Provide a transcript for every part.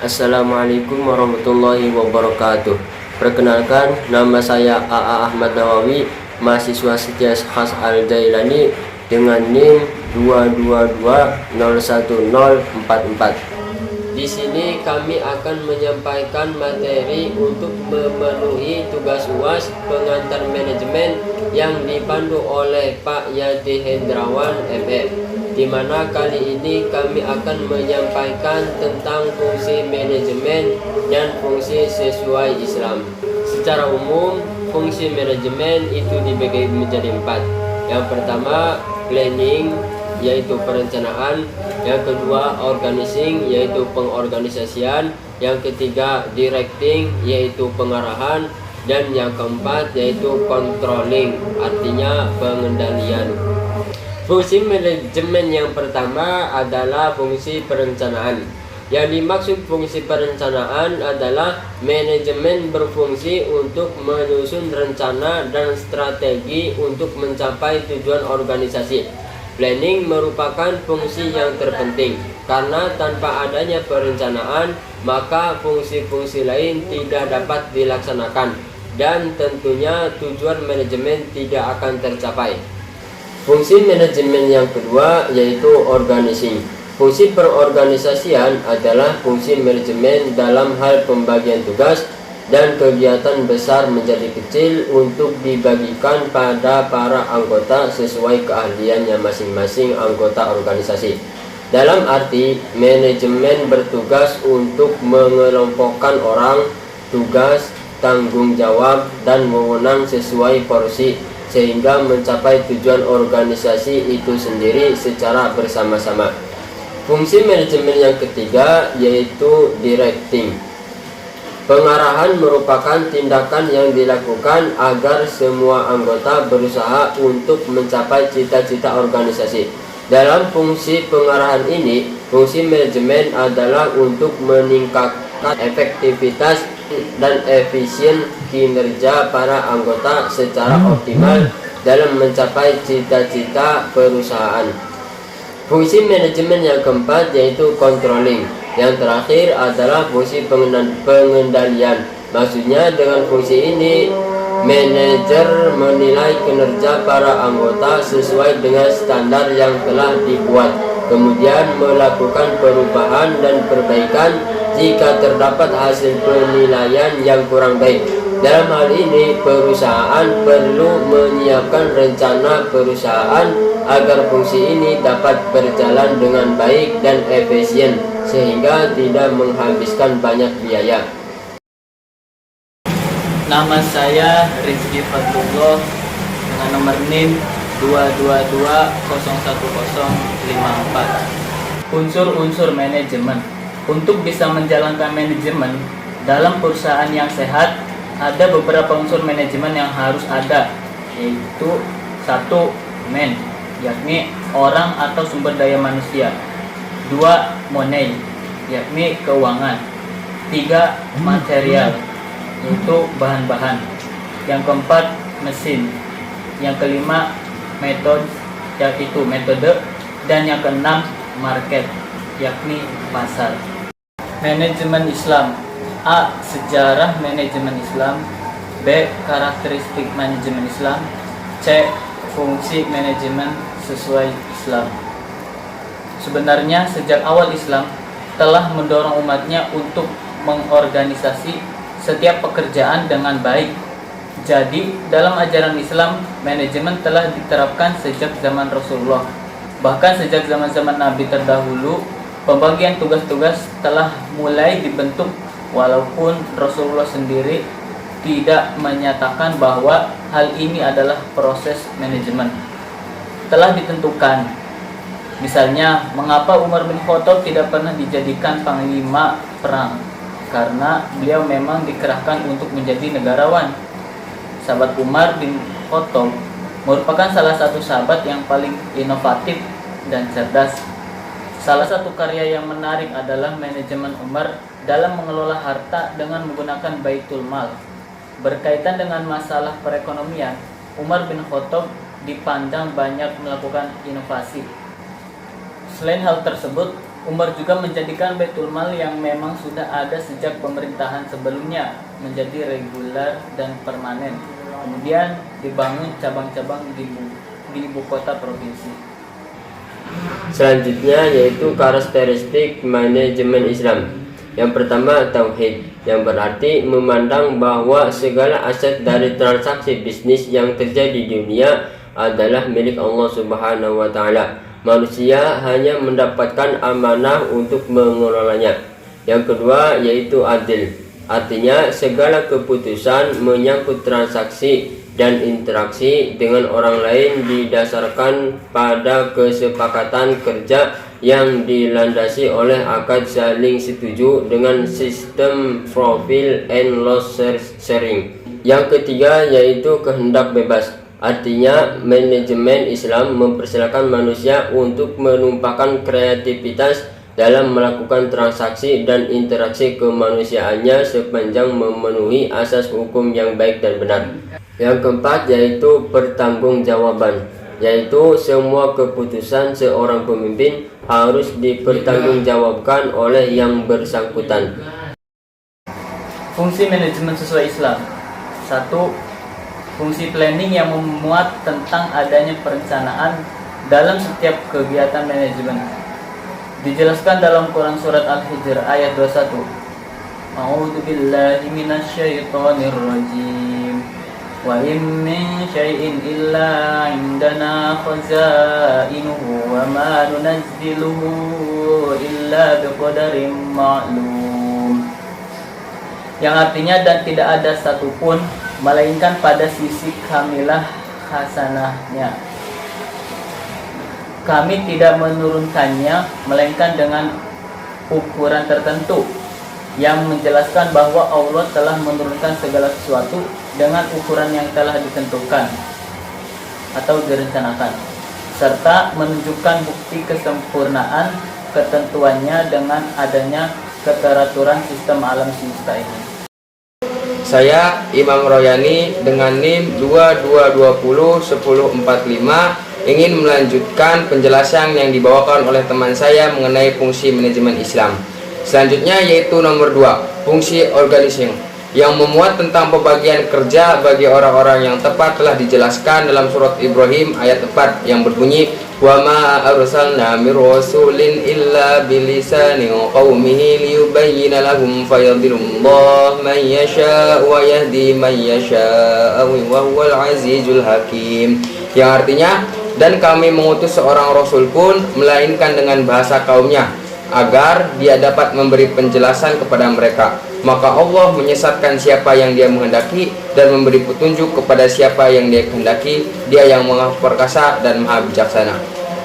Assalamualaikum warahmatullahi wabarakatuh. Perkenalkan, nama saya AA Ahmad Nawawi, mahasiswa setia khas Al-Jailani dengan NIM 222010044. Di sini kami akan menyampaikan materi untuk memenuhi tugas UAS pengantar manajemen yang dipandu oleh Pak Yati Hendrawan ME, di mana kali ini kami akan menyampaikan tentang fungsi manajemen dan fungsi sesuai Islam. Secara umum, fungsi manajemen itu dibagi menjadi 4. Yang pertama, planning, yaitu perencanaan. Yang kedua, organizing, yaitu pengorganisasian. Yang ketiga, directing, yaitu pengarahan. Dan yang keempat, yaitu controlling, artinya pengendalian. Fungsi manajemen yang pertama adalah fungsi perencanaan. Yang dimaksud fungsi perencanaan adalah manajemen berfungsi untuk menyusun rencana dan strategi untuk mencapai tujuan organisasi. Planning merupakan fungsi yang terpenting, karena tanpa adanya perencanaan, maka fungsi-fungsi lain tidak dapat dilaksanakan, dan tentunya tujuan manajemen tidak akan tercapai. Fungsi manajemen yang kedua yaitu organizing. Fungsi perorganisasian adalah fungsi manajemen dalam hal pembagian tugas dan kegiatan besar menjadi kecil untuk dibagikan pada para anggota sesuai keahliannya masing-masing anggota organisasi. Dalam arti, manajemen bertugas untuk mengelompokkan orang, tugas, tanggung jawab, dan wewenang sesuai porsi, sehingga mencapai tujuan organisasi itu sendiri secara bersama-sama. Fungsi manajemen yang ketiga yaitu directing. Pengarahan merupakan tindakan yang dilakukan agar semua anggota berusaha untuk mencapai cita-cita organisasi. Dalam fungsi pengarahan ini, fungsi manajemen adalah untuk meningkatkan efektivitas dan efisien kinerja para anggota secara optimal dalam mencapai cita-cita perusahaan. Fungsi manajemen yang keempat yaitu controlling. Yang terakhir adalah fungsi pengendalian. Maksudnya dengan fungsi ini, manajer menilai kinerja para anggota sesuai dengan standar yang telah dibuat, kemudian melakukan perubahan dan perbaikan jika terdapat hasil penilaian yang kurang baik. Dalam hal ini, perusahaan perlu menyiapkan rencana perusahaan agar fungsi ini dapat berjalan dengan baik dan efisien, sehingga tidak menghabiskan banyak biaya. Nama saya Rizky Fatullah dengan nomor NIM 222010054. Unsur-unsur manajemen. Untuk bisa menjalankan manajemen dalam perusahaan yang sehat, ada beberapa unsur manajemen yang harus ada, yaitu 1. Man, yakni orang atau sumber daya manusia. 2. Money, yakni keuangan. 3. Material, yaitu bahan-bahan. Yang keempat, mesin. Yang kelima, metode, yaitu metode. Dan yang keenam, market, yakni pasar. Manajemen Islam. A. Sejarah manajemen Islam. B. Karakteristik manajemen Islam. C. Fungsi manajemen sesuai Islam. Sebenarnya sejak awal Islam telah mendorong umatnya untuk mengorganisasi setiap pekerjaan dengan baik. Jadi dalam ajaran Islam, manajemen telah diterapkan sejak zaman Rasulullah. Bahkan sejak zaman-zaman Nabi terdahulu, pembagian tugas-tugas telah mulai dibentuk, walaupun Rasulullah sendiri tidak menyatakan bahwa hal ini adalah proses manajemen. Telah ditentukan. Misalnya, mengapa Umar bin Khattab tidak pernah dijadikan panglima perang? Karena beliau memang dikerahkan untuk menjadi negarawan. Sahabat Umar bin Khattab merupakan salah satu sahabat yang paling inovatif dan cerdas. Salah satu karya yang menarik adalah manajemen Umar dalam mengelola harta dengan menggunakan Baitul Mal. Berkaitan dengan masalah perekonomian, Umar bin Khattab dipandang banyak melakukan inovasi. Selain hal tersebut, Umar juga menjadikan Baitul Mal yang memang sudah ada sejak pemerintahan sebelumnya menjadi reguler dan permanen. Kemudian dibangun cabang-cabang di ibu kota provinsi. Selanjutnya yaitu karakteristik manajemen Islam. Yang pertama, tauhid, yang berarti memandang bahwa segala aset dari transaksi bisnis yang terjadi di dunia adalah milik Allah Subhanahu wa taala. Manusia hanya mendapatkan amanah untuk mengelolanya. Yang kedua yaitu adil, artinya segala keputusan menyangkut transaksi dan interaksi dengan orang lain didasarkan pada kesepakatan kerja yang dilandasi oleh akad saling setuju dengan sistem profit and loss sharing. Yang ketiga yaitu kehendak bebas. Artinya manajemen Islam mempersilakan manusia untuk menumpahkan kreativitas dalam melakukan transaksi dan interaksi kemanusiaannya sepanjang memenuhi asas hukum yang baik dan benar. Yang keempat yaitu pertanggungjawaban, yaitu semua keputusan seorang pemimpin harus dipertanggungjawabkan oleh yang bersangkutan. Fungsi manajemen sesuai Islam. 1. Fungsi planning yang memuat tentang adanya perencanaan dalam setiap kegiatan manajemen. Dijelaskan dalam Quran surat Al-Hijr ayat 21. A'udzu billahi minasyaitonir rajim. Wa in min syai'in illa 'indana khazainuhu wa ma nunazziluhu illa biqadarin ma'lum. Yang artinya, dan tidak ada satupun melainkan pada sisi kamilah hasanahnya. Kami tidak menurunkannya melainkan dengan ukuran tertentu, yang menjelaskan bahwa Allah telah menurunkan segala sesuatu dengan ukuran yang telah ditentukan atau direncanakan, serta menunjukkan bukti kesempurnaan ketentuannya dengan adanya keteraturan sistem alam semesta ini. Saya Imam Royani dengan NIM 22201045 ingin melanjutkan penjelasan yang dibawakan oleh teman saya mengenai fungsi manajemen Islam. Selanjutnya yaitu nomor 2, fungsi organizing, yang memuat tentang pembagian kerja bagi orang-orang yang tepat telah dijelaskan dalam surat Ibrahim ayat 4 yang berbunyi, wa ma arsalna mir rasulin illa bilisani qaumihi liyubayyana lahum fayadhilullahu man yasha wa yahdi man yasha wa huwal azizul hakim. Yang artinya, dan kami mengutus seorang rasul pun melainkan dengan bahasa kaumnya agar dia dapat memberi penjelasan kepada mereka. Maka Allah menyesatkan siapa yang dia menghendaki dan memberi petunjuk kepada siapa yang dia kehendaki. Dia yang maha perkasa dan maha bijaksana.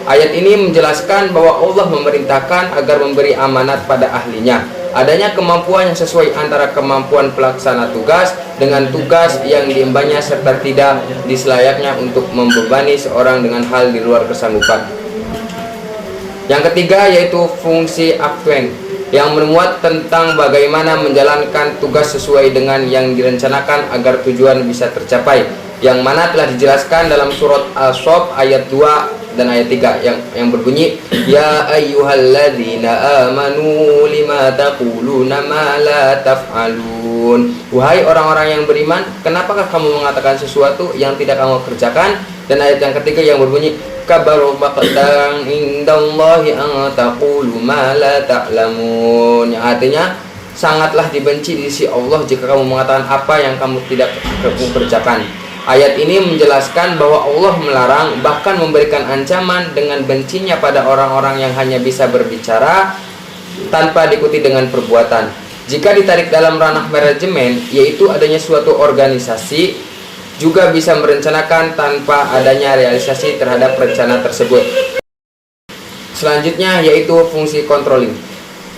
Ayat ini menjelaskan bahwa Allah memerintahkan agar memberi amanat pada ahlinya. Adanya kemampuan yang sesuai antara kemampuan pelaksana tugas dengan tugas yang diembannya, serta tidak diselayaknya untuk membebani seorang dengan hal di luar kesanggupan. Yang ketiga yaitu fungsi aktuen, yang memuat tentang bagaimana menjalankan tugas sesuai dengan yang direncanakan agar tujuan bisa tercapai, yang mana telah dijelaskan dalam surat Al-Shaf ayat 2 dan ayat 3 yang berbunyi, ya ayyuhalladzina amanu lima taquluna ma la taf'alun. Wahai orang-orang yang beriman, kenapakah kamu mengatakan sesuatu yang tidak kamu kerjakan? Dan ayat yang ketiga yang berbunyi, kabaru maqtan indallahi an taqulu ma la ta'lamun, yang artinya sangatlah dibenci di sisi Allah jika kamu mengatakan apa yang kamu tidak kerjakan. Ayat ini menjelaskan bahwa Allah melarang, bahkan memberikan ancaman dengan bencinya pada orang-orang yang hanya bisa berbicara tanpa diikuti dengan perbuatan. Jika ditarik dalam ranah manajemen, yaitu adanya suatu organisasi juga bisa merencanakan tanpa adanya realisasi terhadap rencana tersebut. Selanjutnya yaitu fungsi controlling,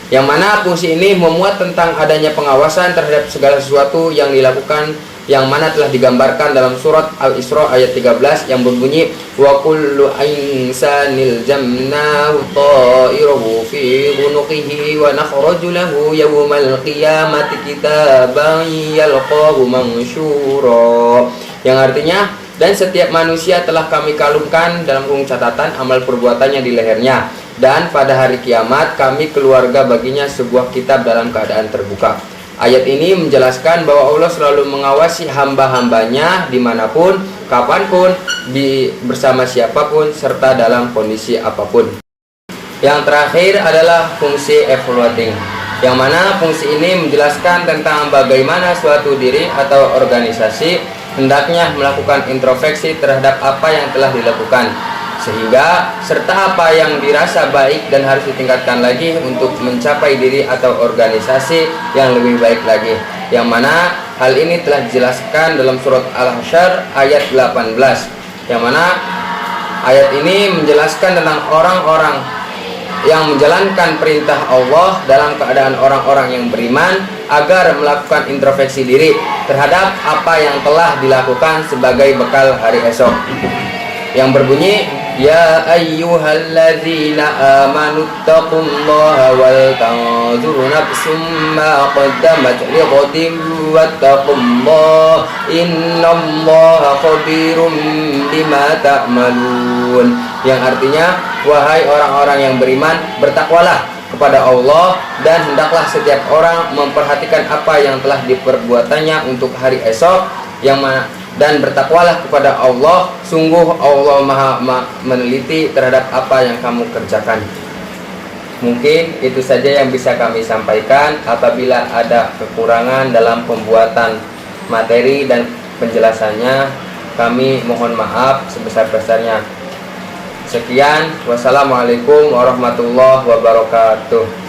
yang mana fungsi ini memuat tentang adanya pengawasan terhadap segala sesuatu yang dilakukan, yang mana telah digambarkan dalam surat Al-Isra ayat 13 yang berbunyi, wa kullu insanil jamnahu ta'irahu fi unuqihi wa nakhraju lahu yawmal qiyamati kitaban yalqahu mansyura, yang artinya, dan setiap manusia telah kami kalungkan dalam buku catatan amal perbuatannya di lehernya, dan pada hari kiamat kami keluarga baginya sebuah kitab dalam keadaan terbuka. Ayat ini menjelaskan bahwa Allah selalu mengawasi hamba-hambanya dimanapun, kapanpun, bersama siapapun, serta dalam kondisi apapun. Yang terakhir adalah fungsi evaluating, yang mana fungsi ini menjelaskan tentang bagaimana suatu diri atau organisasi hendaknya melakukan introspeksi terhadap apa yang telah dilakukan, sehingga serta apa yang dirasa baik dan harus ditingkatkan lagi untuk mencapai diri atau organisasi yang lebih baik lagi, yang mana hal ini telah dijelaskan dalam surat Al-Hasyr ayat 18, yang mana ayat ini menjelaskan tentang orang-orang yang menjalankan perintah Allah dalam keadaan orang-orang yang beriman agar melakukan introspeksi diri terhadap apa yang telah dilakukan sebagai bekal hari esok, yang berbunyi, ya ayyuhalladzina amanu taqullaha wal tanzur nafsum ma qaddamat liqadim wattaqullaha innallaha khabirum bima ta'malun, yang artinya, wahai orang-orang yang beriman, bertakwalah kepada Allah dan hendaklah setiap orang memperhatikan apa yang telah diperbuatannya untuk hari esok, yang mana dan bertakwalah kepada Allah, sungguh Allah maha meneliti terhadap apa yang kamu kerjakan. Mungkin itu saja yang bisa kami sampaikan. Apabila ada kekurangan dalam pembuatan materi dan penjelasannya, kami mohon maaf sebesar-besarnya. Sekian, wassalamualaikum warahmatullahi wabarakatuh.